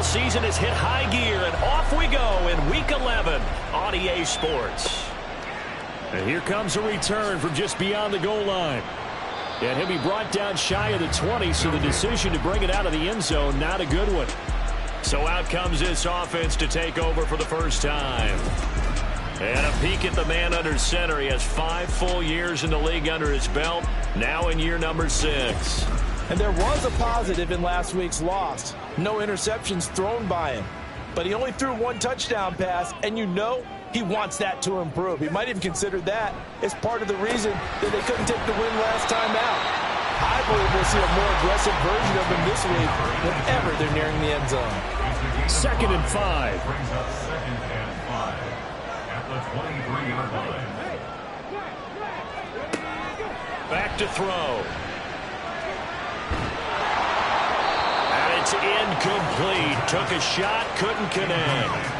season has hit high gear, and off we go in Week 11 on EA Sports. And here comes a return from just beyond the goal line. And he'll be brought down shy of the 20, so the decision to bring it out of the end zone, not a good one. So out comes this offense to take over for the first time. And a peek at the man under center. He has 5 full years in the league under his belt, now in year number 6. And there was a positive in last week's loss. No interceptions thrown by him. But he only threw 1 touchdown pass, and you know he wants that to improve. He might even consider that as part of the reason that they couldn't take the win last time out. I believe we'll see a more aggressive version of him this week whenever they're nearing the end zone. 2nd and 5. Brings up 2nd and 5 at the 23-yard line. Back to throw. And it's incomplete. Took a shot, couldn't connect.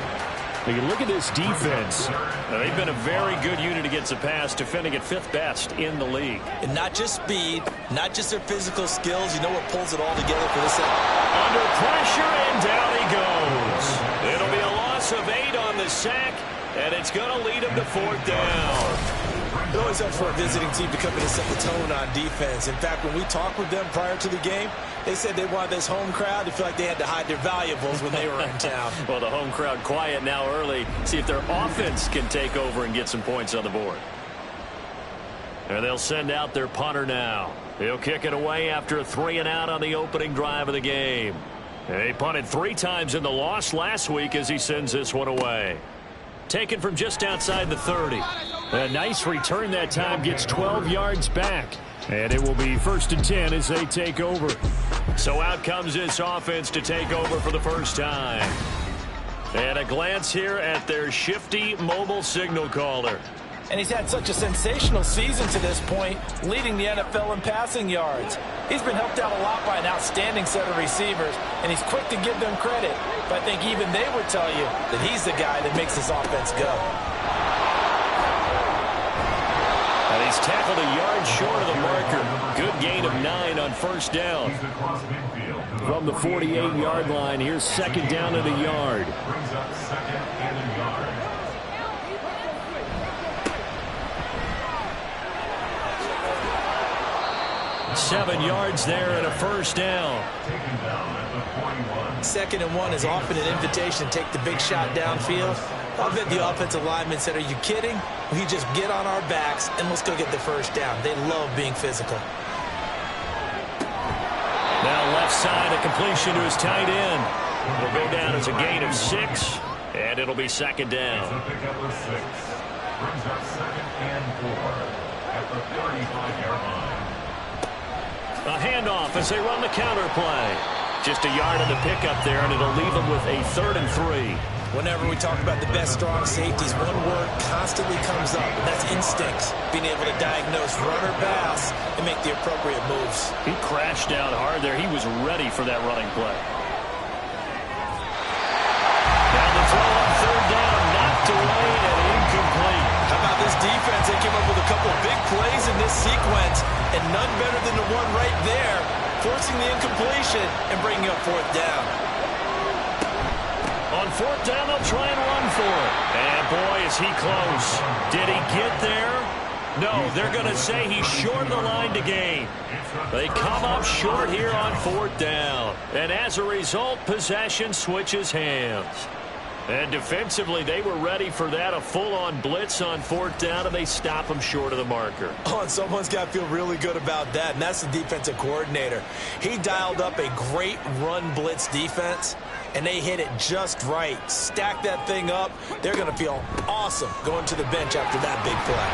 Now you look at this defense. They've been a very good unit against the pass, defending at 5th best in the league. And not just speed, not just their physical skills. You know what pulls it all together for this? Under pressure, and down he goes. It'll be a loss of 8 on the sack, and it's going to lead him to 4th down. It always helps for a visiting team to come in and set the tone on defense. In fact, when we talked with them prior to the game, they said they wanted this home crowd to feel like they had to hide their valuables when they were in town. Well, the home crowd quiet now early. See if their offense can take over and get some points on the board. And they'll send out their punter now. He'll kick it away after a 3-and-out on the opening drive of the game. And he punted 3 times in the loss last week as he sends this one away. Taken from just outside the 30. A nice return that time, gets 12 yards back. And it will be 1st and 10 as they take over. So out comes this offense to take over for the first time. And a glance here at their shifty mobile signal caller. And he's had such a sensational season to this point, leading the NFL in passing yards. He's been helped out a lot by an outstanding set of receivers, and he's quick to give them credit. But I think even they would tell you that he's the guy that makes this offense go. And he's tackled a yard short of the marker. Good gain of 9 on 1st down. From the 48-yard line, here's 2nd down and a yard. Brings up 2nd and a yard. Seven yards there and a 1st down. Taken down at the 41. 2nd and 1 is often an invitation to take the big shot downfield. I bet the offensive lineman said, "Are you kidding? We just get on our backs and let's go get the 1st down." They love being physical. Now left side, a completion to his tight end. It'll go down as a gain of 6, and it'll be 2nd down. So pick up with 6. Brings up 2nd and 4 at the 35-yard line. A handoff as they run the counter play. Just a yard on the pickup there, and it'll leave them with a 3rd and 3. Whenever we talk about the best strong safeties, one word constantly comes up, and that's instincts. Being able to diagnose run or pass and make the appropriate moves. He crashed down hard there. He was ready for that running play. Down the throw on 3rd down, knocked away and incomplete. How about this defense? They came up with a couple of big plays in this sequence, and none better than the one right there, forcing the incompletion and bringing up 4th down. On 4th down, they'll try and run for it. And boy, is he close. Did he get there? No, they're going to say he's short of the line to gain. They come up short here on 4th down. And as a result, possession switches hands. And defensively, they were ready for that, a full-on blitz on 4th down, and they stop them short of the marker. Oh, and someone's got to feel really good about that, and that's the defensive coordinator. He dialed up a great run blitz defense, and they hit it just right. Stack that thing up. They're going to feel awesome going to the bench after that big play.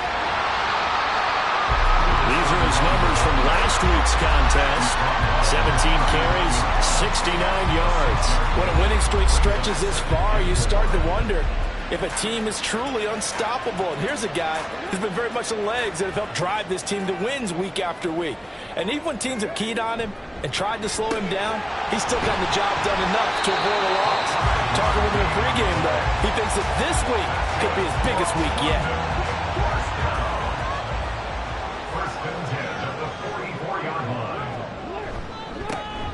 These are his numbers from last week's contest. 17 carries, 69 yards. When a winning streak stretches this far, you start to wonder if a team is truly unstoppable. And here's a guy who's been very much the legs that have helped drive this team to wins week after week. And even when teams have keyed on him and tried to slow him down, he's still gotten the job done enough to avoid a loss. Talking with him in pregame, though, he thinks that this week could be his biggest week yet.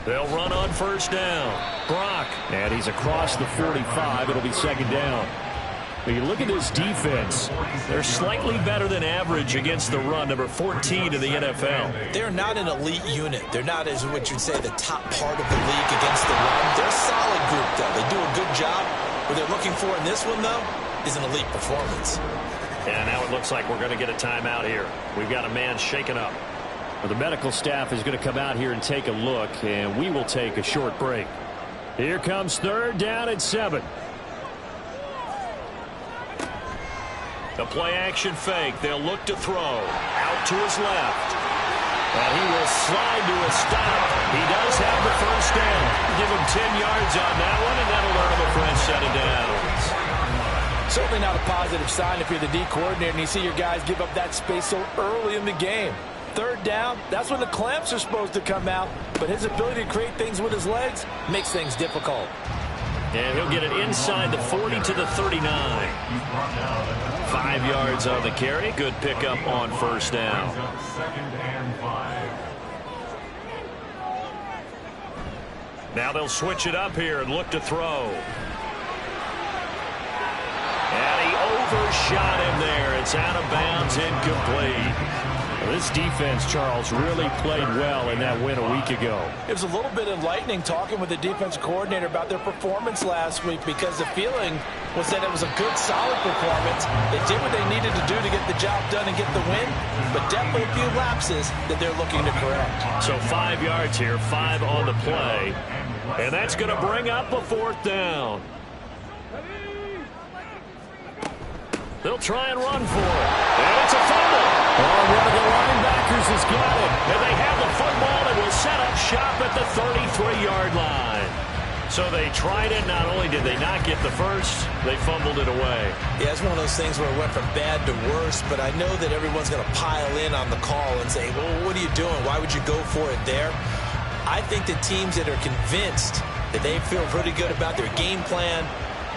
They'll run on 1st down. Brock And he's across the 45. It'll be second down. But you look at this defense. They're slightly better than average against the run, number 14 in the NFL. They're not an elite unit. They're not, as what you'd say, the top part of the league against the run. They're a solid group, though. They do a good job. What they're looking for in this one, though, is an elite performance. And now it looks like we're going to get a timeout here. We've got a man shaken up. Well, the medical staff is going to come out here and take a look, and we will take a short break. Here comes third down and 7. The play-action fake. They'll look to throw. Out to his left. And he will slide to a stop. He does have the first down. Give him 10 yards on that one, and that'll earn him a fresh set of downs. Certainly not a positive sign if you're the D coordinator and you see your guys give up that space so early in the game. Third down, that's when the clamps are supposed to come out, but his ability to create things with his legs makes things difficult. And he'll get it inside the 40 to the 39. 5 yards on the carry. Good pickup on first down. Now they'll switch it up here and look to throw. And he overshot him there. It's out of bounds, incomplete. This defense, Charles, really played well in that win a week ago. It was a little bit enlightening talking with the defense coordinator about their performance last week because the feeling was that it was a good, solid performance. They did what they needed to do to get the job done and get the win, but definitely a few lapses that they're looking to correct. So 5 yards here, 5 on the play, and that's going to bring up a fourth down. They'll try and run for it. And it's a fumble. Oh, one of the linebackers has got it. And they have the football and will set up shop at the 33-yard line. So they tried it. Not only did they not get the first, they fumbled it away. Yeah, it's one of those things where it went from bad to worse, but I know that everyone's going to pile in on the call and say, well, what are you doing? Why would you go for it there? I think the teams that are convinced that they feel pretty good about their game plan,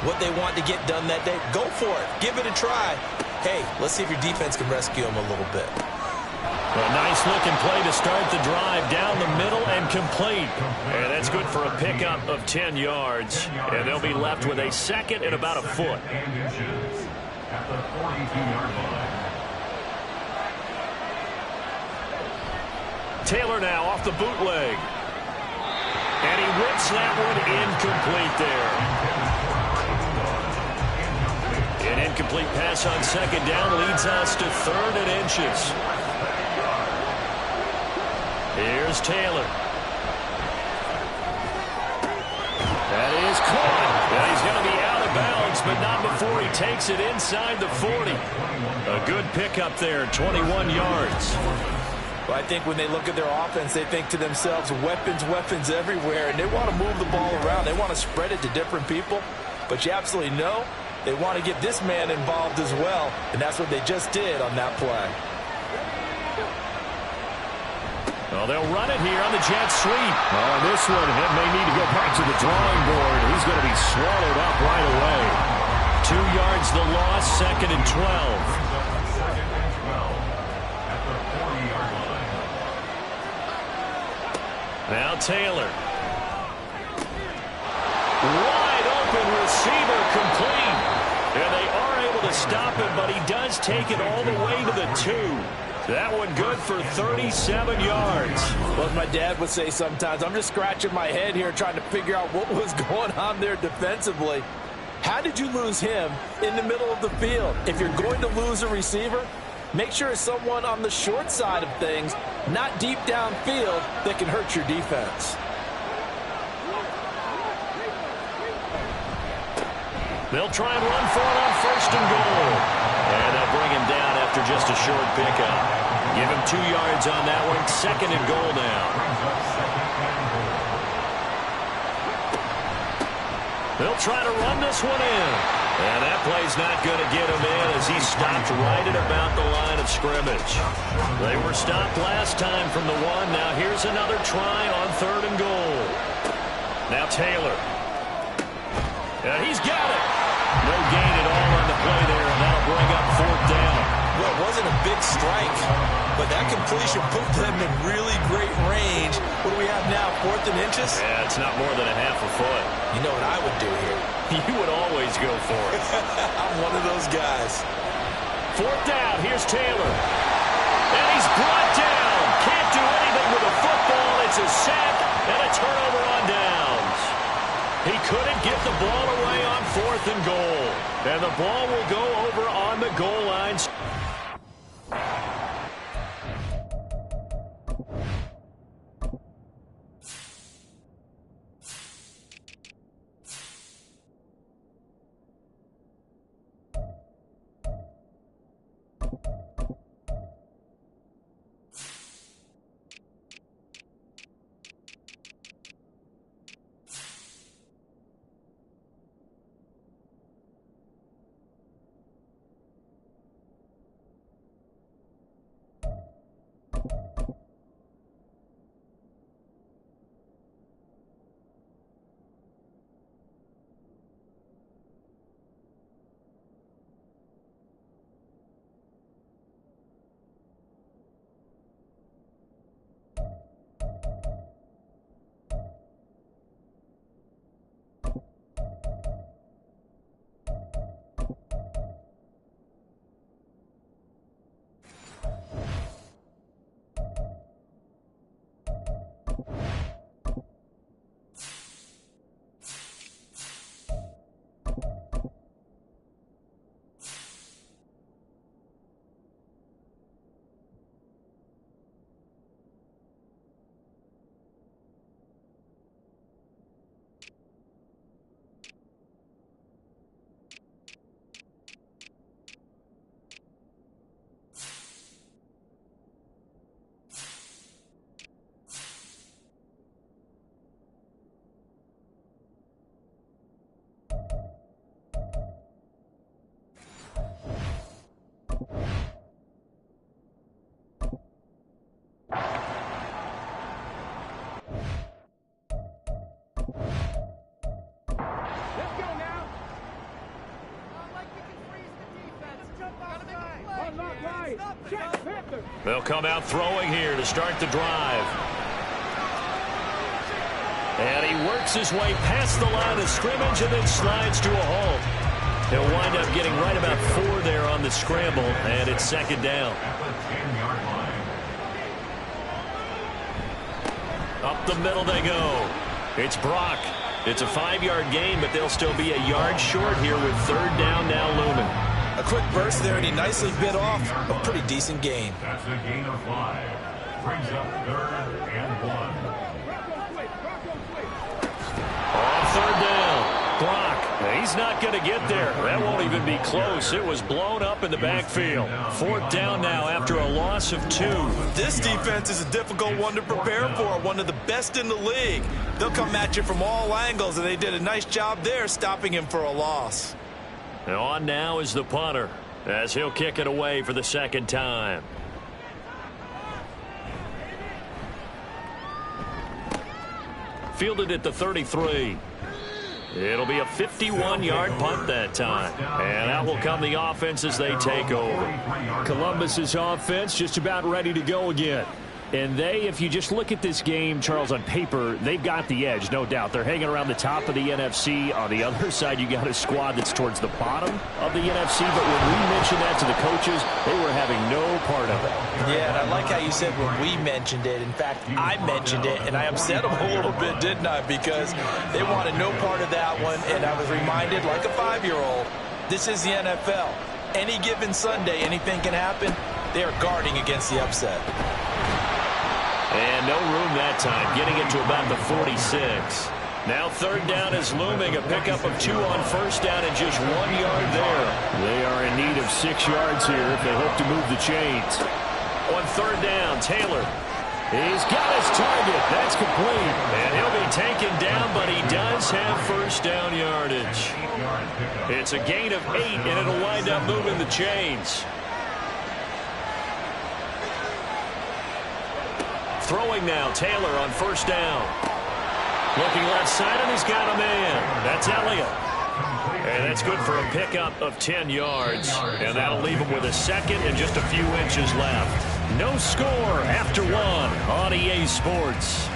what they want to get done that day, go for it. Give it a try. Hey, let's see if your defense can rescue them a little bit. A nice-looking play to start the drive down the middle and complete. And that's good for a pickup of 10 yards. And they'll be left with a second and about a foot. At the 42-yard line. Taylor now off the bootleg. And he whips that one incomplete there. An incomplete pass on second down leads us to 3rd and inches. Here's Taylor. That is caught. And he's going to be out of bounds, but not before he takes it inside the 40. A good pickup there, 21 yards. Well, I think when they look at their offense, they think to themselves, weapons, weapons everywhere, and they want to move the ball around. They want to spread it to different people, but you absolutely know they want to get this man involved as well, and that's what they just did on that play. Well, they'll run it here on the jet sweep. Oh, this one may need to go back to the drawing board. He's going to be swallowed up right away. 2 yards the loss, 2nd and 12. Now Taylor. Wide open receiver complete. And they are able to stop him, but he does take it all the way to the 2. That one good for 37 yards. Well, as my dad would say sometimes, I'm just scratching my head here trying to figure out what was going on there defensively. How did you lose him in the middle of the field? If you're going to lose a receiver, make sure it's someone on the short side of things, not deep downfield, that can hurt your defense. They'll try and run for it on 1st and goal. And they'll bring him down after just a short pickup. Give him 2 yards on that one. 2nd and goal now. They'll try to run this one in. And that play's not going to get him in as he stopped right at about the line of scrimmage. They were stopped last time from the 1. Now here's another try on 3rd and goal. Now Taylor. And he's got it. No gain at all on the play there, and that'll bring up 4th down. Well, it wasn't a big strike, but that completion put them in really great range. What do we have now, 4th and inches? Yeah, it's not more than a half a foot. You know what I would do here? You would always go for it. I'm one of those guys. 4th down, here's Taylor. And he's brought down. Can't do anything with a football. It's a sack and a turnover on downs. He couldn't get the ball away on 4th and goal. And the ball will go over on the goal line. They'll come out throwing here to start the drive. And he works his way past the line of scrimmage and then slides to a halt. He'll wind up getting right about 4 there on the scramble, and it's 2nd down. Up the middle they go. It's Brock. It's a 5-yard gain, but they'll still be a yard short here with 3rd down now looming. A quick burst there, and he nicely bit off a pretty decent gain. That's a gain of 5. Brings up 3rd and 1. On 3rd down, Brock. He's not going to get there. That won't even be close. It was blown up in the backfield. 4th down now after a loss of 2. This defense is a difficult one to prepare for, one of the best in the league. They'll come at you from all angles, and they did a nice job there stopping him for a loss. And on now is the punter as he'll kick it away for the 2nd time. Fielded at the 33. It'll be a 51-yard punt that time. And out will come the offense as they take over. Columbus's offense just about ready to go again. And they, if you just look at this game, Charles, on paper, they've got the edge, no doubt. They're hanging around the top of the NFC. On the other side, you got a squad that's towards the bottom of the NFC. But when we mentioned that to the coaches, they were having no part of it. Yeah, and I like how you said when we mentioned it. In fact, I mentioned it, and I upset them a little bit, didn't I? Because they wanted no part of that one, and I was reminded, like a 5-year-old, this is the NFL. Any given Sunday, anything can happen. They are guarding against the upset. And no room that time, getting it to about the 46. Now 3rd down is looming, a pickup of 2 on 1st down and just 1 yard there. They are in need of 6 yards here if they hope to move the chains. On 3rd down, Taylor. He's got his target. That's complete. And he'll be taken down, but he does have 1st down yardage. It's a gain of 8, and it'll wind up moving the chains. Throwing now, Taylor on 1st down. Looking left side, and he's got a man. That's Elliott. And that's good for a pickup of 10 yards. And that'll leave him with a second and just a few inches left. No score after one on EA Sports.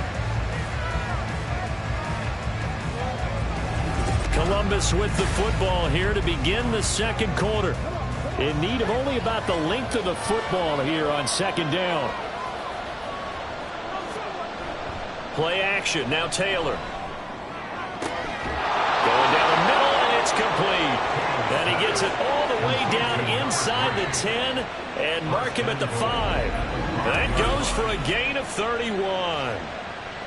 Columbus with the football here to begin the second quarter. In need of only about the length of the football here on second down. Play action. Now Taylor. Going down the middle, and it's complete. And he gets it all the way down inside the 10 and mark him at the 5. That goes for a gain of 31.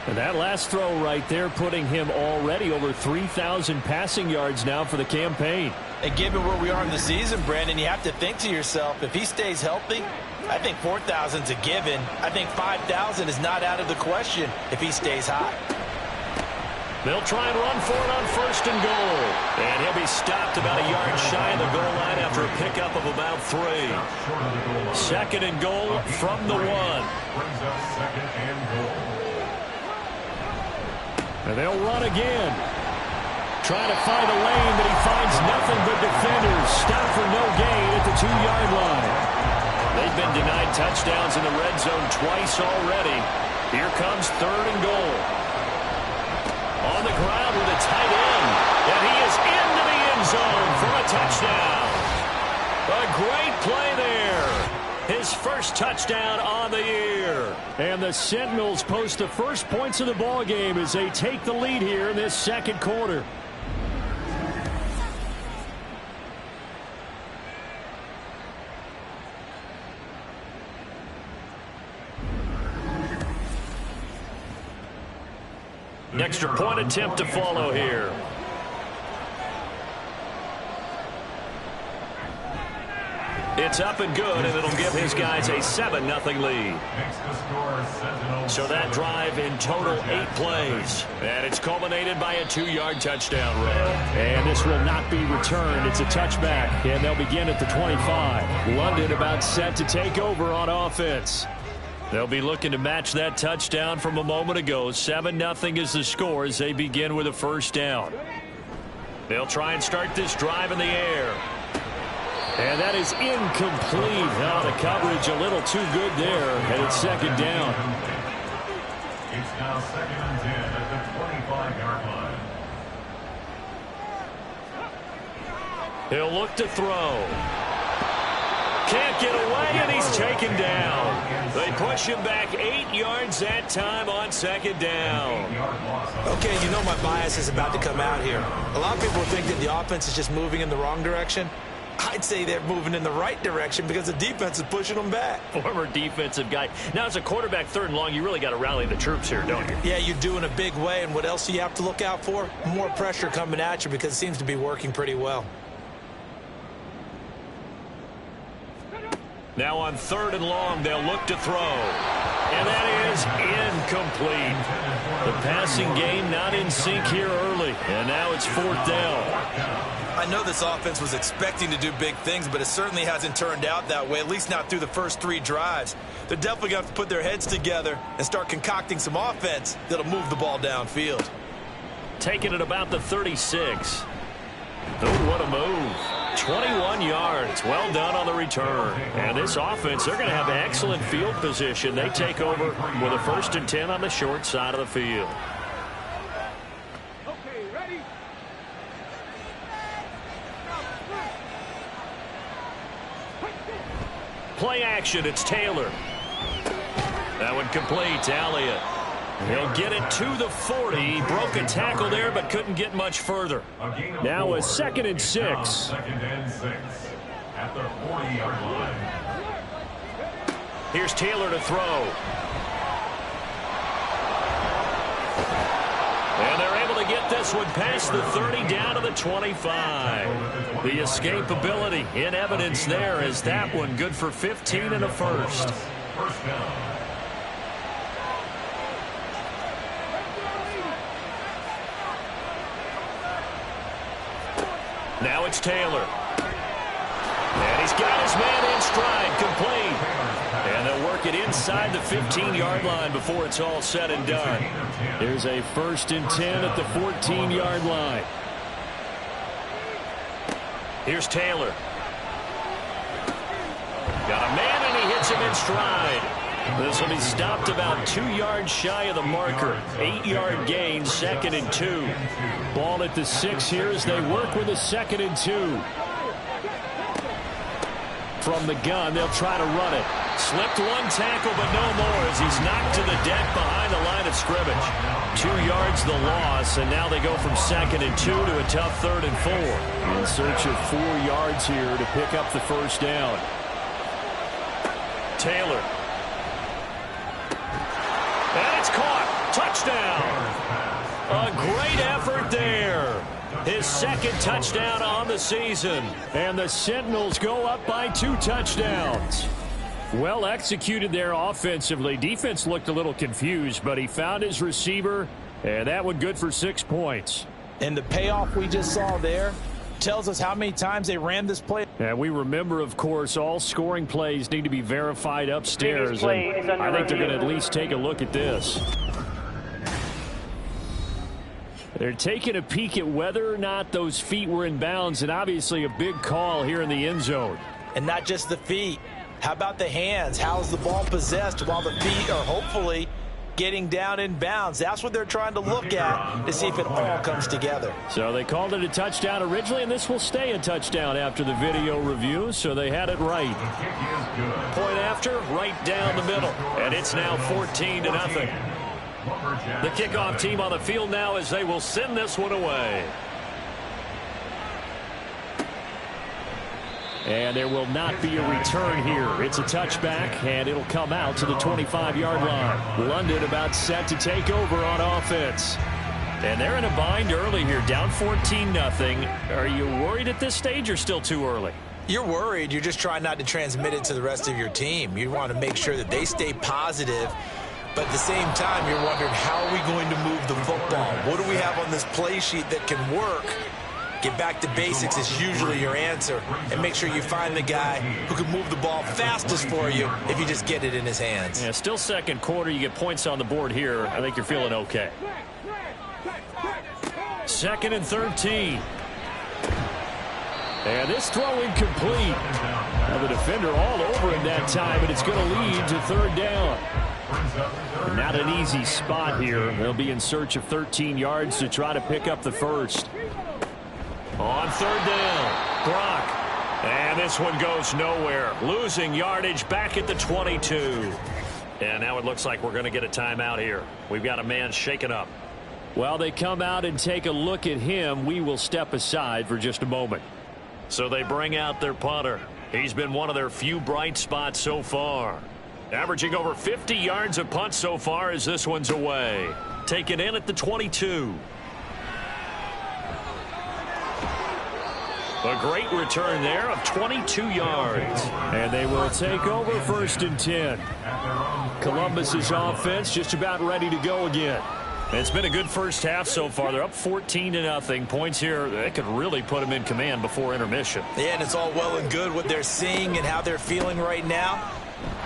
And that last throw right there putting him already over 3,000 passing yards now for the campaign. And given where we are in the season, Brandon, you have to think to yourself, if he stays healthy, I think 4,000 is a given. I think 5,000 is not out of the question if he stays hot. They'll try and run for it on first and goal. And he'll be stopped about a yard shy of the goal line after a pickup of about 3. Second and goal from the 1. Brings up second and goal. And they'll run again. Trying to find a lane, but he finds nothing but defenders. Stop for no gain at the 2-yard line. They've been denied touchdowns in the red zone twice already. Here comes third and goal. On the ground with a tight end. And he is into the end zone for a touchdown. A great play there. His first touchdown on the year. And the Sentinels post the first points of the ball game as they take the lead here in this second quarter. Extra point attempt to follow here. It's up and good, and it'll give his guys a 7-0 lead. So that drive in total 8 plays. And it's culminated by a 2-yard touchdown run. And this will not be returned. It's a touchback, and they'll begin at the 25. London about set to take over on offense. They'll be looking to match that touchdown from a moment ago. 7-0 is the score as they begin with a first down. They'll try and start this drive in the air. And that is incomplete. Now the coverage a little too good there, and it's second down. It's now second and 10 at the 25-yard line. He'll look to throw. Can't get away, and he's taken down. They push him back 8 yards that time on second down. Okay, you know my bias is about to come out here. A lot of people think that the offense is just moving in the wrong direction. I'd say they're moving in the right direction because the defense is pushing them back. Former defensive guy. Now, as a quarterback, third and long, you really got to rally the troops here, don't you? Yeah, you do in a big way, and what else do you have to look out for? More pressure coming at you because it seems to be working pretty well. Now on third and long, they'll look to throw. And that is incomplete. The passing game not in sync here early. And now it's fourth down. I know this offense was expecting to do big things, but it certainly hasn't turned out that way, at least not through the first 3 drives. They're definitely going to have to put their heads together and start concocting some offense that'll move the ball downfield. Taking it about the 36. Oh, what a move. 21 yards. Well done on the return. And this offense, they're going to have excellent field position. They take over with a first and 10 on the short side of the field. Okay, ready? Play action. It's Taylor. That one complete to Elliott. He'll get it to the 40. He broke a tackle there, but couldn't get much further. Now a second and 6. Second and 6 at the 40-yard line. Here's Taylor to throw. And they're able to get this one past the 30 down to the 25. The escapability in evidence there as that one good for 15 and a first. First down. Now it's Taylor. And he's got his man in stride, complete. And they'll work it inside the 15-yard line before it's all said and done. There's a first and 10 at the 14-yard line. Here's Taylor. Got a man, and he hits him in stride. This will be stopped about 2 yards shy of the marker. 8-yard gain, 2nd and 2. Ball at the 6 here as they work with a 2nd and 2. From the gun, they'll try to run it. Slipped one tackle, but no more as he's knocked to the deck behind the line of scrimmage. 2 yards the loss, and now they go from 2nd and 2 to a tough 3rd and 4. In search of 4 yards here to pick up the first down. Taylor. And it's caught. Touchdown. A great effort there. His 2nd touchdown on the season. And the Sentinels go up by 2 touchdowns. Well executed there offensively. Defense looked a little confused, but he found his receiver, and that one good for 6 points. And the payoff we just saw there tells us how many times they ran this play. And we remember, of course, all scoring plays need to be verified upstairs. And I think they're going to at least take a look at this. They're taking a peek at whether or not those feet were in bounds, and obviously a big call here in the end zone. And not just the feet. How about the hands? How's the ball possessed while the feet are hopefully getting down in bounds? That's what they're trying to look at to see if it all comes together. So they called it a touchdown originally, and this will stay a touchdown after the video review, so they had it right. Point after, right down the middle. And it's now 14-0. The kickoff team on the field now as they will send this one away. And there will not be a return here. It's a touchback, and it'll come out to the 25-yard line. London about set to take over on offense. And they're in a bind early here, down 14-0. Are you worried at this stage or still too early? You're worried. You're just trying not to transmit it to the rest of your team. You want to make sure that they stay positive. But at the same time, you're wondering, how are we going to move the football? What do we have on this play sheet that can work? Get back to basics is usually your answer. And make sure you find the guy who can move the ball fastest for you if you just get it in his hands. Yeah, still 2nd quarter. You get points on the board here. I think you're feeling okay. 2nd and 13. And this throw incomplete. Now the defender all over him that time, and it's going to lead to 3rd down. Not an easy spot here. They'll be in search of 13 yards to try to pick up the first. On 3rd down, Brock. And this one goes nowhere. Losing yardage back at the 22. And now it looks like we're going to get a timeout here. We've got a man shaken up. While they come out and take a look at him, we will step aside for just a moment. So they bring out their punter. He's been one of their few bright spots so far. Averaging over 50 yards a punt so far as this one's away. Taken in at the 22. A great return there of 22 yards. And they will take over 1st and 10. Columbus's offense just about ready to go again. It's been a good first half so far. They're up 14-0. Points here, they could really put them in command before intermission. Yeah, and it's all well and good what they're seeing and how they're feeling right now.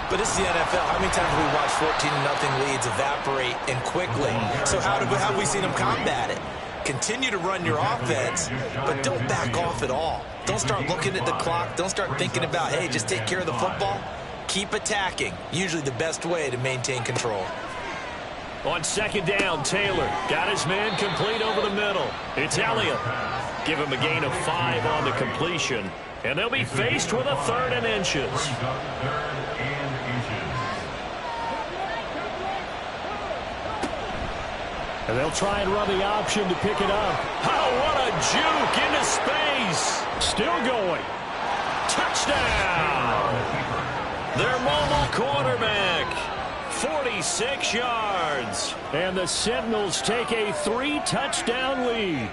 But it's the NFL. How many times have we watched 14-0 leads evaporate and quickly? So how have we seen them combat it? Continue to run your offense, but don't back off at all. Don't start looking at the clock. Don't start thinking about, hey, just take care of the football. Keep attacking. Usually the best way to maintain control. On 2nd down, Taylor got his man complete over the middle. It's Elliott. Give him a gain of 5 on the completion. And they'll be faced with a 3rd and inches. And they'll try and run the option to pick it up. Oh, what a juke into space. Still going. Touchdown. Their mobile quarterback. 46 yards. And the Sentinels take a 3-touchdown lead.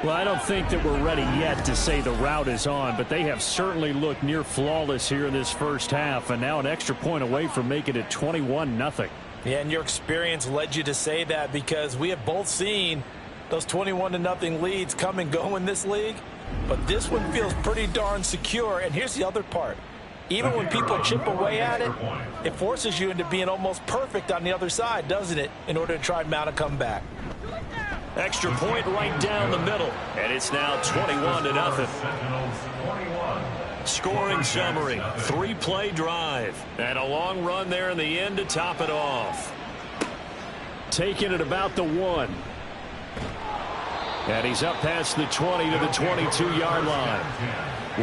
Well, I don't think that we're ready yet to say the route is on, but they have certainly looked near flawless here in this first half, and now an extra point away from making it 21-0. Yeah, and your experience led you to say that, because we have both seen those 21-0 leads come and go in this league. But this one feels pretty darn secure. And here's the other part. Even when people chip away at it, it forces you into being almost perfect on the other side, doesn't it, in order to try and mount a comeback. Extra point right down the middle. And it's now 21-0. Scoring summary, 3-play drive. And a long run there in the end to top it off. Taking it about the 1. And he's up past the 20 to the 22-yard line.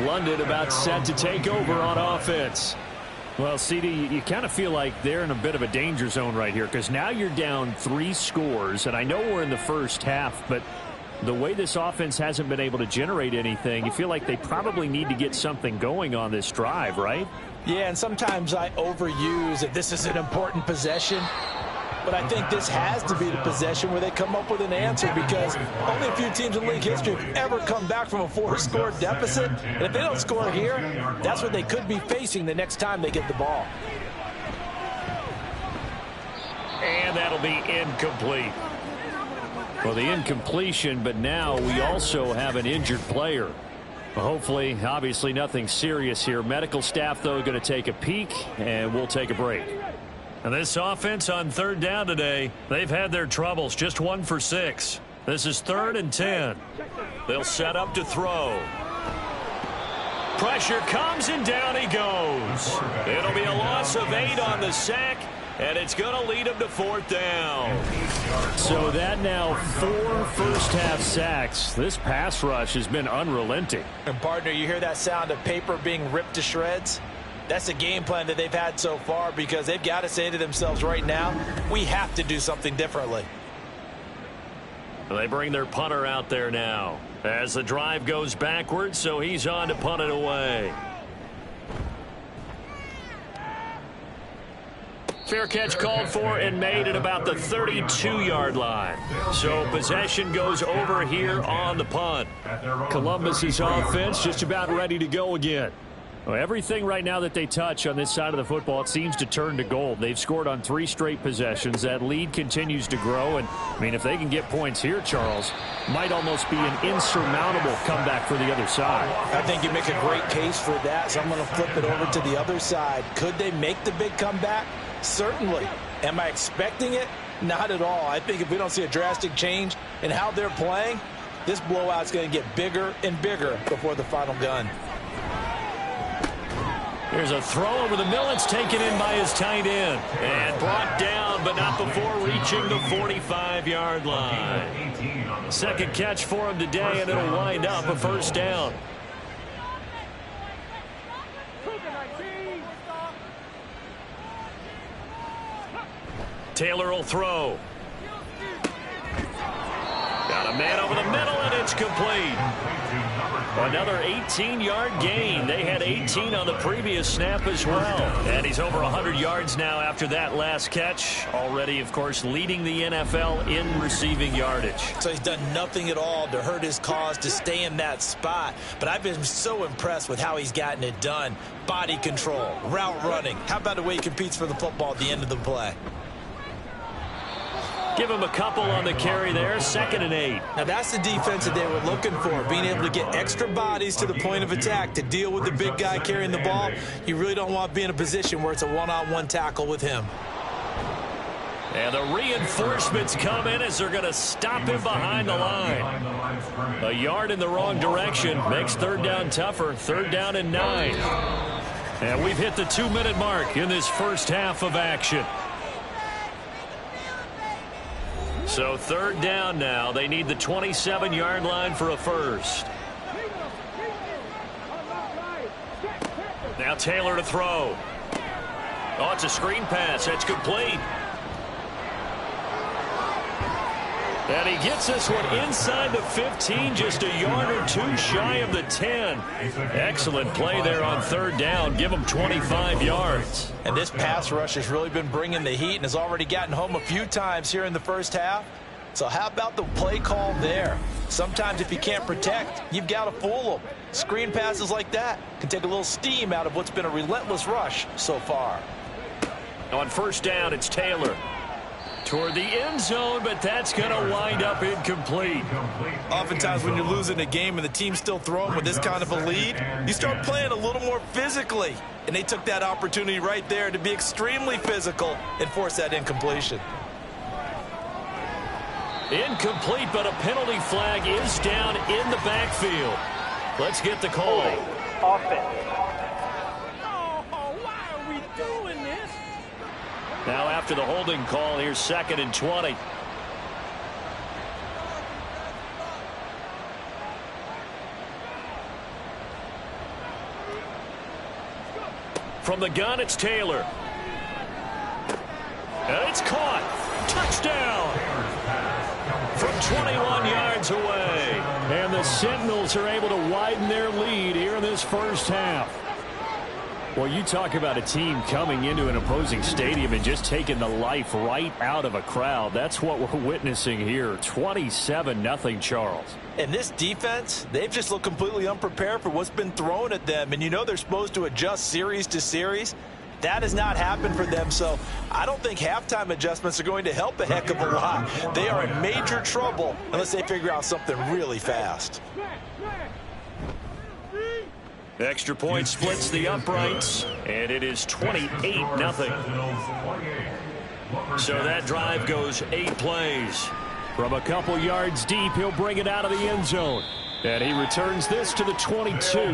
London about set to take over on offense. Well, CD, you kind of feel like they're in a bit of a danger zone right here because now you're down 3 scores, and I know we're in the first half, but the way this offense hasn't been able to generate anything, you feel like they probably need to get something going on this drive, right? Yeah, and sometimes I overuse that this is an important possession. But I think this has to be the possession where they come up with an answer because only a few teams in league history have ever come back from a 4-score deficit. And if they don't score here, that's what they could be facing the next time they get the ball. And that'll be incomplete. Well, the incompletion, but now we also have an injured player. Hopefully, obviously nothing serious here. Medical staff, though, going to take a peek, and we'll take a break. And this offense on 3rd down today, they've had their troubles. Just 1 for 6. This is 3rd and 10. They'll set up to throw. Pressure comes and down he goes. It'll be a loss of 8 on the sack, and it's going to lead him to 4th down. So that now 4 first-half sacks. This pass rush has been unrelenting. And, partner, you hear that sound of paper being ripped to shreds? That's the game plan that they've had so far because they've got to say to themselves right now, we have to do something differently. They bring their punter out there now as the drive goes backwards, so he's on to punt it away. Fair catch called for and made at about the 32-yard line. So possession goes over here on the punt. Columbus's offense just about ready to go again. Well, everything right now that they touch on this side of the football, it seems to turn to gold. They've scored on 3 straight possessions. That lead continues to grow. And, I mean, if they can get points here, Charles, might almost be an insurmountable comeback for the other side. I think you make a great case for that, so I'm going to flip it over to the other side. Could they make the big comeback? Certainly. Am I expecting it? Not at all. I think if we don't see a drastic change in how they're playing, this blowout's going to get bigger and bigger before the final gun. Here's a throw over the middle. It's taken in by his tight end. And brought down, but not before reaching the 45-yard line. Second catch for him today, and it'll wind up a 1st down. Taylor will throw. Got a man over the middle, and it's complete. Another 18-yard gain. They had 18 on the previous snap as well. And he's over 100 yards now after that last catch. Already, of course, leading the NFL in receiving yardage. So he's done nothing at all to hurt his cause to stay in that spot. But I've been so impressed with how he's gotten it done. Body control, route running. How about the way he competes for the football at the end of the play? Give him a couple on the carry there. 2nd and 8. Now that's the defense that they were looking for, being able to get extra bodies to the point of attack to deal with the big guy carrying the ball. You really don't want to be in a position where it's a one-on-one tackle with him. And the reinforcements come in as they're going to stop him behind the line. A yard in the wrong direction makes 3rd down tougher. 3rd down and 9. And we've hit the 2-minute mark in this first half of action. So 3rd down now. They need the 27-yard line for a 1st. Now Taylor to throw. Oh, it's a screen pass. That's complete. And he gets this one inside the 15, just a yard or 2 shy of the 10. Excellent play there on 3rd down. Give him 25 yards. And this pass rush has really been bringing the heat and has already gotten home a few times here in the first half. So how about the play call there? Sometimes if you can't protect, you've got to fool them. Screen passes like that can take a little steam out of what's been a relentless rush so far. On 1st down, it's Taylor. Toward the end zone, but that's going to wind up incomplete. Oftentimes when you're losing a game and the team's still throwing with this kind of a lead, you start playing a little more physically. And they took that opportunity right there to be extremely physical and force that incompletion. Incomplete, but a penalty flag is down in the backfield. Let's get the call. Offense. Why are we doing this? Now after the holding call, here's 2nd and 20. From the gun, it's Taylor. And it's caught. Touchdown. From 21 yards away. And the Sentinels are able to widen their lead here in this first half. Well, you talk about a team coming into an opposing stadium and just taking the life right out of a crowd. That's what we're witnessing here. 27-0, Charles. And this defense, they've just looked completely unprepared for what's been thrown at them. And you know they're supposed to adjust series to series. That has not happened for them, so I don't think halftime adjustments are going to help a heck of a lot. They are in major trouble unless they figure out something really fast. Extra point splits the uprights, and it is 28-0. So that drive goes 8 plays. From a couple yards deep, he'll bring it out of the end zone. And he returns this to the 22.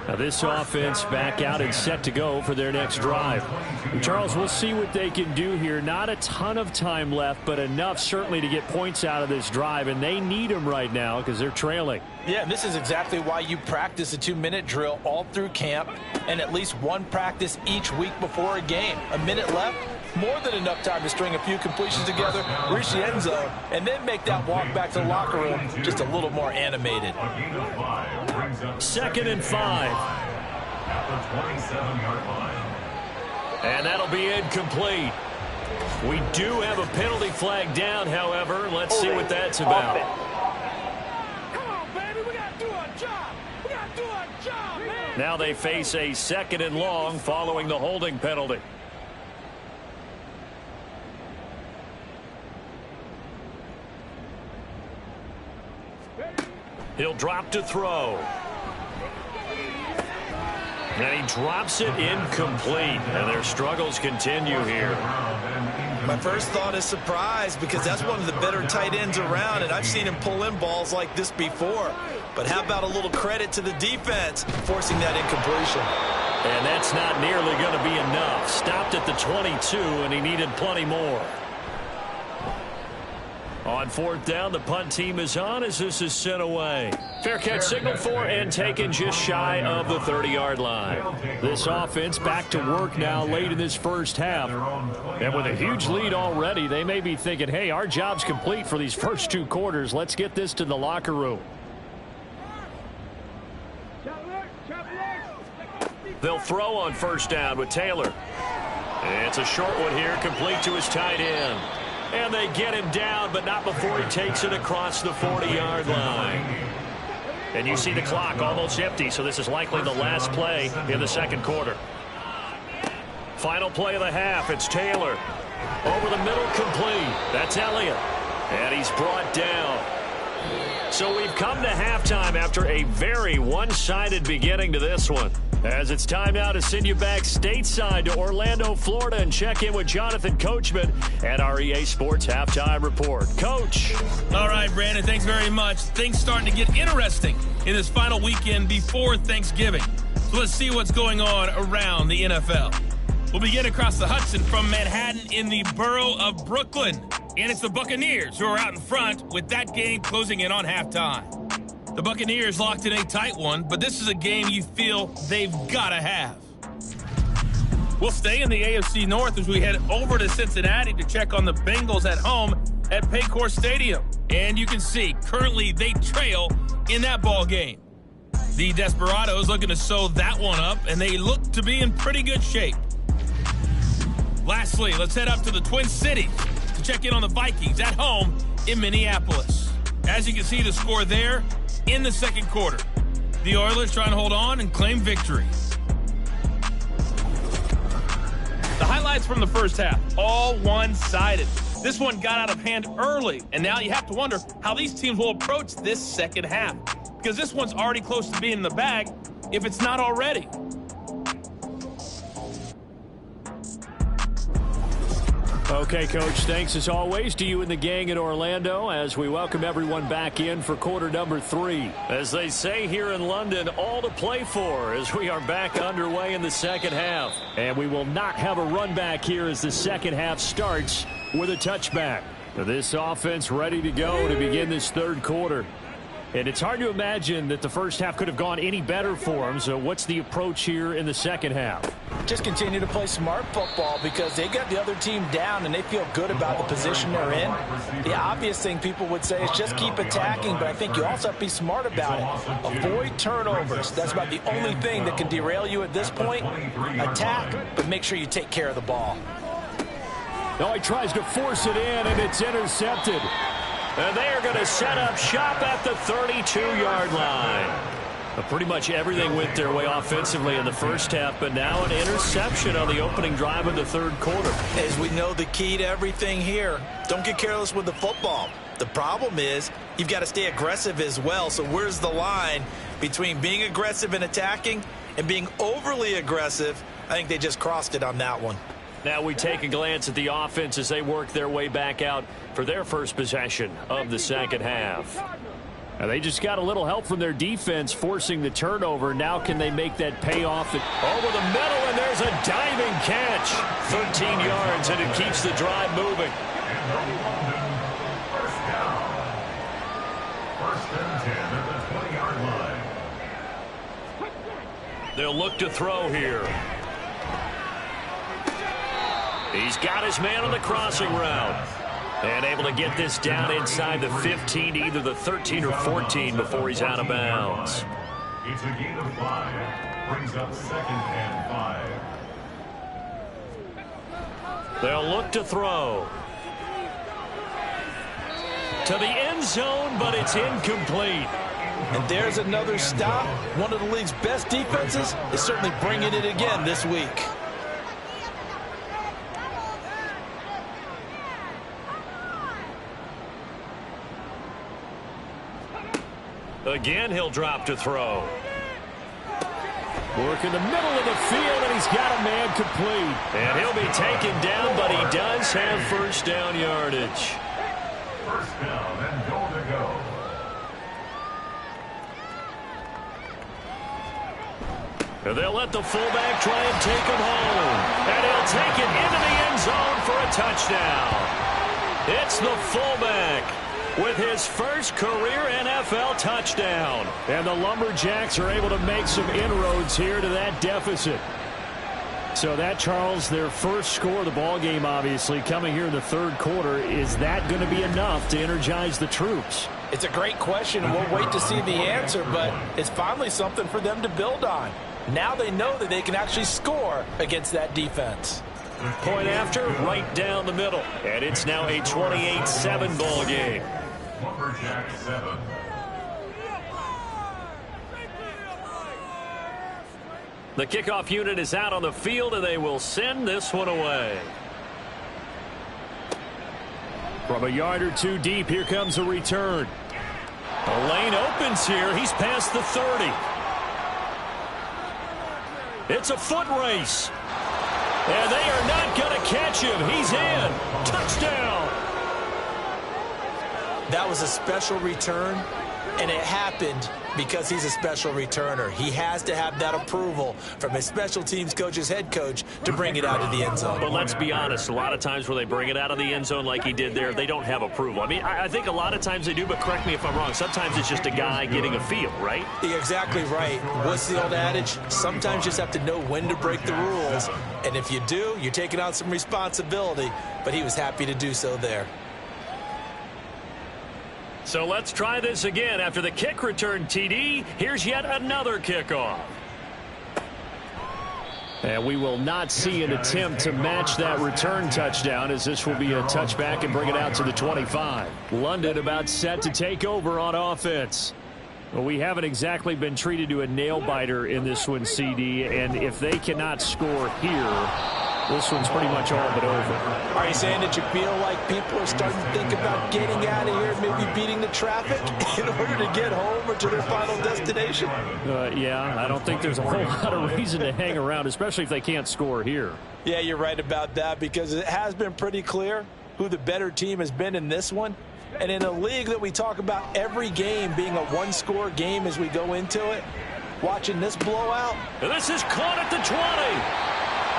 Now this offense back out and set to go for their next drive. And Charles, we'll see what they can do here. Not a ton of time left, but enough certainly to get points out of this drive. And they need them right now because they're trailing. Yeah, and this is exactly why you practice a 2-minute drill all through camp and at least one practice each week before a game. A minute left, more than enough time to string a few completions together, reach the end zone, and then make that walk back to the locker room just a little more animated. 2nd and 5. At the 27-yard line. And that'll be incomplete. We do have a penalty flag down, however. Let's see what that's about. Come on, baby, we got to do our job. We got to do our job, man. Now they face a 2nd and long following the holding penalty. He'll drop to throw. And he drops it incomplete. And their struggles continue here. My first thought is surprise because that's one of the better tight ends around, and I've seen him pull in balls like this before. But how about a little credit to the defense forcing that incompletion? And that's not nearly going to be enough. Stopped at the 22, and he needed plenty more. On 4th down, the punt team is on as this is sent away. Fair catch signaled for and taken just shy of the 30-yard line. This offense back to work now late in this first half. And with a huge lead already, they may be thinking, hey, our job's complete for these first 2 quarters. Let's get this to the locker room. They'll throw on 1st down with Taylor. It's a short one here, complete to his tight end. And they get him down, but not before he takes it across the 40-yard line. And you see the clock almost empty, so this is likely the last play in the 2nd quarter. Final play of the half, it's Taylor. Over the middle, complete. That's Elliott. And he's brought down. So we've come to halftime after a very one-sided beginning to this one. As it's time now to send you back stateside to Orlando, Florida, and check in with Jonathan Coachman at our EA Sports Halftime Report. Coach. All right, Brandon, thanks very much. Things starting to get interesting in this final weekend before Thanksgiving. So let's see what's going on around the NFL. We'll begin across the Hudson from Manhattan in the borough of Brooklyn. And it's the Buccaneers who are out in front with that game closing in on halftime. The Buccaneers locked in a tight one, but this is a game you feel they've got to have. We'll stay in the AFC North as we head over to Cincinnati to check on the Bengals at home at Paycor Stadium. And you can see, currently they trail in that ball game. The Desperados looking to sew that one up, and they look to be in pretty good shape. Lastly, let's head up to the Twin Cities to check in on the Vikings at home in Minneapolis. As you can see, the score there in the 2nd quarter. The Oilers trying to hold on and claim victory. The highlights from the first half, all one-sided. This one got out of hand early, and now you have to wonder how these teams will approach this second half, because this one's already close to being in the bag, if it's not already. Okay, Coach, thanks as always to you and the gang in Orlando as we welcome everyone back in for quarter number 3. As they say here in London, all to play for as we are back underway in the second half. And we will not have a run back here as the second half starts with a touchback. This offense ready to go to begin this third quarter. And it's hard to imagine that the first half could have gone any better for them. So what's the approach here in the second half? Just continue to play smart football because they got the other team down and they feel good about the position they're in. The obvious thing people would say is just keep attacking, but I think you also have to be smart about it. Avoid turnovers. That's about the only thing that can derail you at this point. Attack, but make sure you take care of the ball. No, he tries to force it in, and it's intercepted. And they are going to set up shop at the 32-yard line. Pretty much everything went their way offensively in the first half, but now an interception on the opening drive of the third quarter. As we know, the key to everything here, don't get careless with the football. The problem is you've got to stay aggressive as well. So where's the line between being aggressive and attacking and being overly aggressive? I think they just crossed it on that one. Now we take a glance at the offense as they work their way back out for their first possession of the second half. Now they just got a little help from their defense forcing the turnover. Now can they make that payoff? Over the middle, and there's a diving catch. 13 yards, and it keeps the drive moving. First down. First and 10 at the 20-yard line. They'll look to throw here. He's got his man on the crossing route. And able to get this down inside the 15 to either the 13 or 14 before he's out of bounds. It's a gain of 5. Brings up 2nd and 5. They'll look to throw. To the end zone, but it's incomplete. And there's another stop. One of the league's best defenses is certainly bringing it again this week. Again, he'll drop to throw. Work in the middle of the field, and he's got a man complete. And he'll be taken down, but he does have first down yardage. First down and goal to go. And they'll let the fullback try and take him home. And he'll take it into the end zone for a touchdown. It's the fullback with his first career NFL touchdown. And the LJacks are able to make some inroads here to that deficit. So that, Charles, their first score of the ball game, obviously, coming here in the third quarter. Is that going to be enough to energize the troops? It's a great question, and we'll wait to see the answer, but it's finally something for them to build on. Now they know that they can actually score against that defense. Point after, right down the middle. And it's now a 28-7 ball game. LJacks 7. The kickoff unit is out on the field, and they will send this one away. From a yard or two deep, here comes a return. The lane opens here. He's past the 30. It's a foot race. And they are not going to catch him. He's in. Touchdown. That was a special return, and it happened because he's a special returner. He has to have that approval from his special teams coach's head coach to bring it out of the end zone. But let's be honest, a lot of times where they bring it out of the end zone like he did there, they don't have approval. I mean, I think a lot of times they do, but correct me if I'm wrong. Sometimes it's just a guy getting a feel, right? You're exactly right. What's the old adage? Sometimes you just have to know when to break the rules, and if you do, you're taking on some responsibility, but he was happy to do so there. So let's try this again. After the kick return TD, here's yet another kickoff. And we will not see an attempt to match that return touchdown, as this will be a touchback and bring it out to the 25. London about set to take over on offense. Well, we haven't exactly been treated to a nail-biter in this one, CD, and if they cannot score here, This one's pretty much all but over. Are you saying that you feel like people are starting to think about getting out of here, maybe beating the traffic in order to get home or to their final destination? Yeah, I don't think there's a whole lot of reason to hang around, especially if they can't score here. Yeah, you're right about that, because it has been pretty clear who the better team has been in this one. And in a league that we talk about every game being a one-score game as we go into it, watching this blowout. And this is caught at the 20.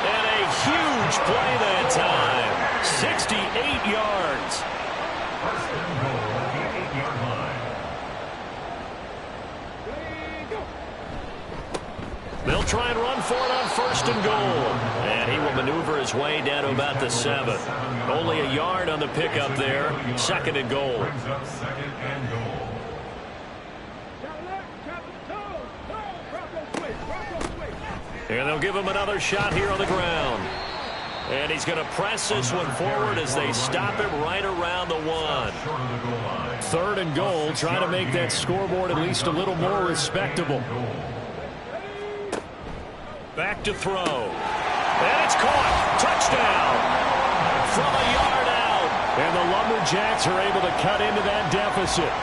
And a huge play that time. 68 yards. First and goal at the 8-yard line. They'll try and run for it on first and goal. And he will maneuver his way down to about the 7. Only a yard on the pickup there. Second and goal. Brings up second and goal. And they'll give him another shot here on the ground. And he's going to press this one forward as they stop him right around the 1. Third and goal, trying to make that scoreboard at least a little more respectable. Back to throw. And it's caught. Touchdown. From a yard out. And the Lumberjacks are able to cut into that deficit.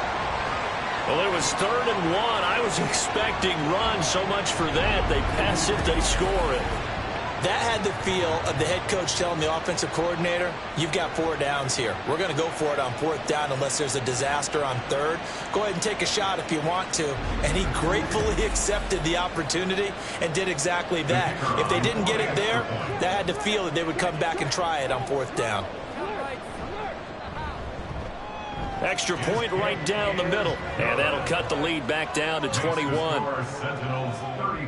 Well, it was 3rd and 1. I was expecting run, so much for that. They pass it, they score it. That had the feel of the head coach telling the offensive coordinator, you've got 4 downs here. We're going to go for it on 4th down unless there's a disaster on 3rd. Go ahead and take a shot if you want to. And he gratefully accepted the opportunity and did exactly that. If they didn't get it there, that had the feel that they would come back and try it on 4th down. Extra point right down the middle. And that'll cut the lead back down to 21.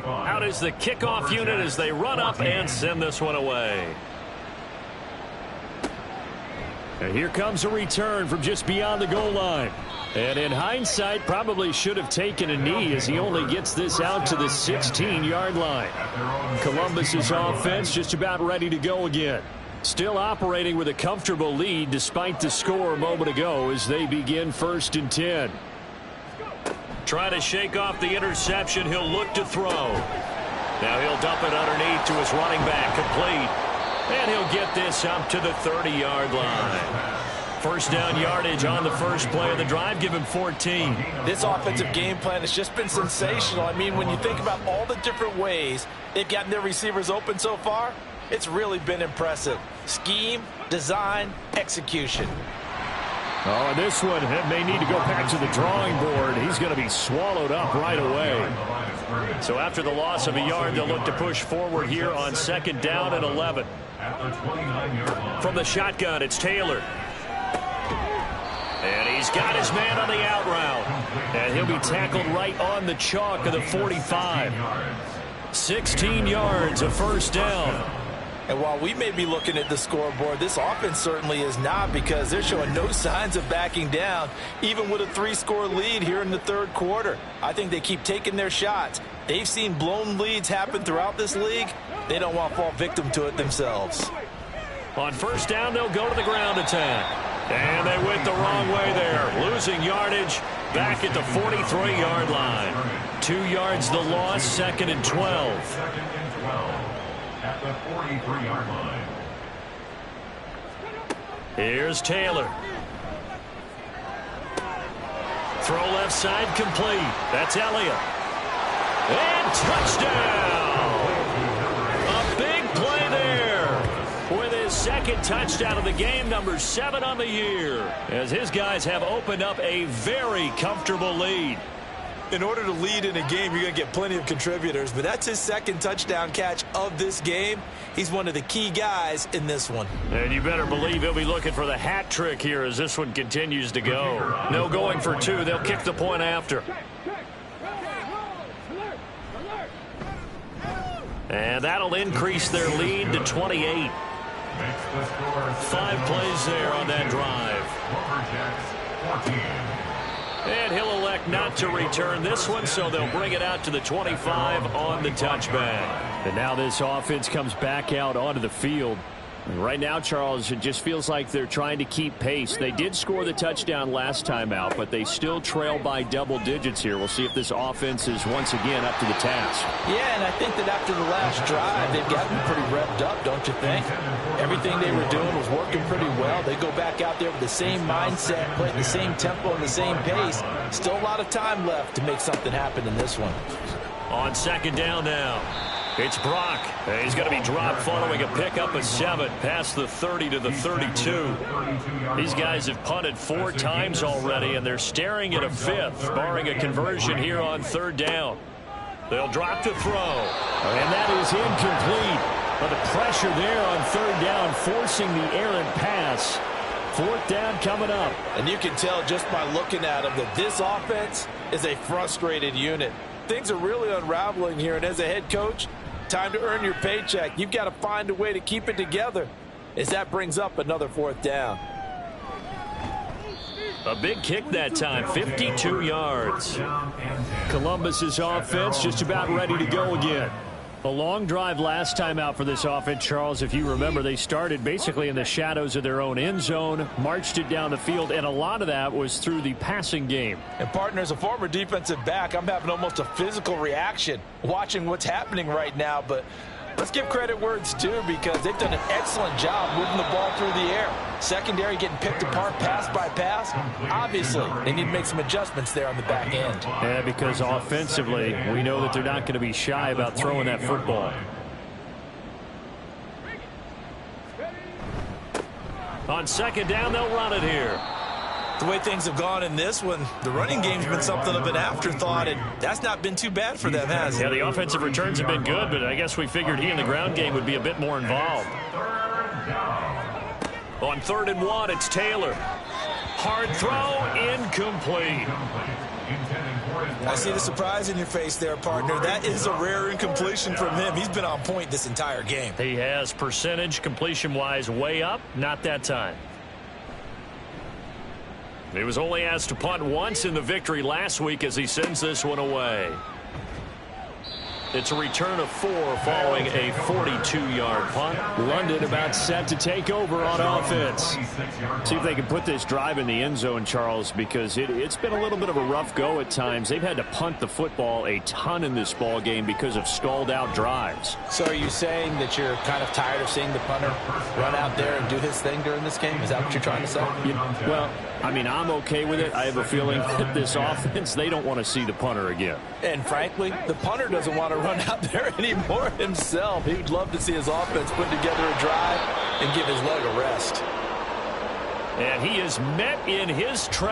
Out is the kickoff unit as they run up and send this one away. And here comes a return from just beyond the goal line. And in hindsight, probably should have taken a knee as he only gets this out to the 16-yard line. Columbus's offense just about ready to go again. Still operating with a comfortable lead despite the score a moment ago as they begin 1st and 10. Trying to shake off the interception. He'll look to throw. Now he'll dump it underneath to his running back. Complete. And he'll get this up to the 30-yard line. First down yardage on the first play of the drive. Give him 14. This offensive game plan has just been sensational. I mean, when you think about all the different ways they've gotten their receivers open so far, it's really been impressive. Scheme, design, execution. Oh, and this one may need to go back to the drawing board. He's going to be swallowed up right away. So after the loss of a yard, they'll look to push forward here on 2nd down and 11. From the shotgun, it's Taylor. And he's got his man on the out route. And he'll be tackled right on the chalk of the 45. 16 yards, a first down. And while we may be looking at the scoreboard, this offense certainly is not, because they're showing no signs of backing down, even with a 3-score lead here in the 3rd quarter. I think they keep taking their shots. They've seen blown leads happen throughout this league. They don't want to fall victim to it themselves. On first down, they'll go to the ground attack. And they went the wrong way there, losing yardage back at the 43-yard line. 2 yards the loss, 2nd and 12. At the 43-yard line. Here's Taylor. Throw left side complete. That's Elliott. And touchdown! A big play there with his 2nd touchdown of the game, number 7 on the year, as his guys have opened up a very comfortable lead. In order to lead in a game, you're going to get plenty of contributors, but that's his 2nd touchdown catch of this game. He's one of the key guys in this one. And you better believe he'll be looking for the hat trick here as this one continues to go. No going for 2. They'll kick the point after. And that'll increase their lead to 28. 5 plays there on that drive. And he'll elect not to return this one, so they'll bring it out to the 25 on the touchback. And now this offense comes back out onto the field. Right now, Charles, it just feels like they're trying to keep pace. They did score the touchdown last time out, but they still trail by double digits here. We'll see if this offense is once again up to the task. Yeah, and I think that after the last drive, they've gotten pretty revved up, don't you think? Everything they were doing was working pretty well. They go back out there with the same mindset, play at the same tempo and the same pace. Still a lot of time left to make something happen in this one. On second down now. It's Brock. He's going to be dropped following a pickup of 7 past the 30 to the 32. These guys have punted 4 times already, and they're staring at a 5th, barring a conversion here on 3rd down. They'll drop to throw. And that is incomplete. But the pressure there on 3rd down, forcing the errant pass. 4th down coming up. And you can tell just by looking at them that this offense is a frustrated unit. Things are really unraveling here, and as a head coach, time to earn your paycheck. You've got to find a way to keep it together as that brings up another 4th down. A big kick that time, 52 yards. Columbus's offense just about ready to go again. A long drive last time out for this offense, Charles. If you remember, they started basically in the shadows of their own end zone, marched it down the field, and a lot of that was through the passing game. And, partner, as a former defensive back, I'm having almost a physical reaction watching what's happening right now. But let's give credit where it's due, because they've done an excellent job moving the ball through the air. Secondary getting picked apart pass by pass. Obviously, they need to make some adjustments there on the back end. Yeah, because offensively, we know that they're not going to be shy about throwing that football. On second down, they'll run it here. The way things have gone in this one, the running game's been something of an afterthought, and that's not been too bad for them, has it? Yeah, the offensive returns have been good, but I guess we figured he in the ground game would be a bit more involved. On 3rd and 1, it's Taylor. Hard throw, incomplete. I see the surprise in your face there, partner. That is a rare incompletion from him. He's been on point this entire game. He has percentage completion-wise way up, not that time. He was only asked to punt once in the victory last week as he sends this one away. It's a return of 4 following a 42-yard punt. London about set to take over on offense. See if they can put this drive in the end zone, Charles, because it's been a little bit of a rough go at times. They've had to punt the football a ton in this ball game because of stalled-out drives. So are you saying that you're kind of tired of seeing the punter run out there and do his thing during this game? Is that what you're trying to say? Well, I mean, I'm okay with it. I have a feeling that this offense, they don't want to see the punter again. And frankly, the punter doesn't want to run out there anymore himself. He would love to see his offense put together a drive and give his leg a rest. And he is met in his track.